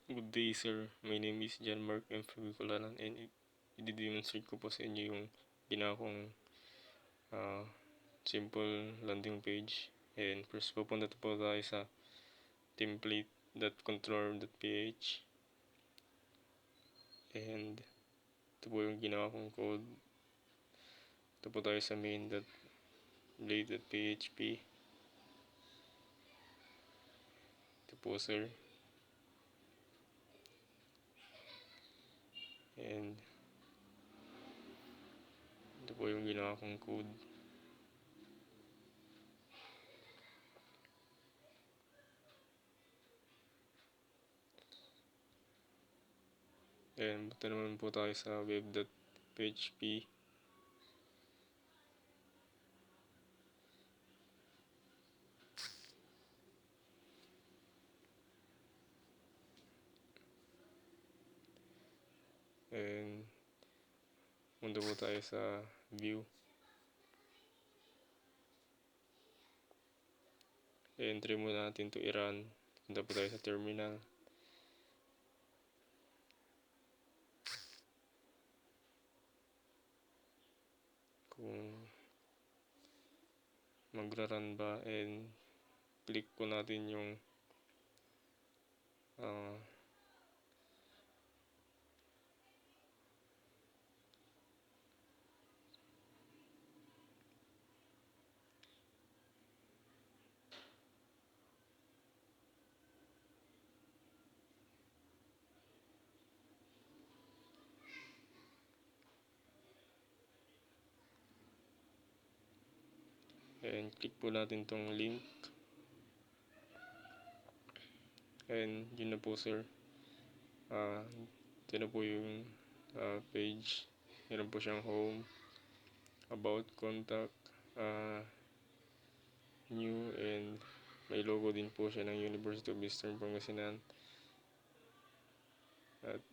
Good day sir, my name is John Mark M. Fabicolanan and i-demonstrate ko po sa inyo yung ginawa kong simple landing page. And first pupunta po tayo sa template.control.ph and ito po yung ginawa kong code. Ito po tayo sa main.blade.php. Ito po sir. And ito po yung ginawa kong code. And punta naman po tayo sa web.php. And punta po tayo sa view. I-entry muna natin to i-run. Punta po tayo sa terminal. Kung magra-run ba, and click po natin yung and click po natin tong link. And yun na po sir. Ito na po yung page. Meron po siyang home, about, contact, new, and may logo din po siya ng University of Eastern Pangasinan. At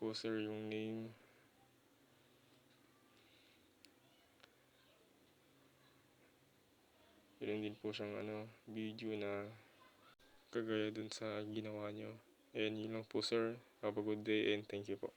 po sir yung name. Meron din po siyang video na kagaya dun sa ginawa nyo. And yun lang po sir. Have a good day and thank you po.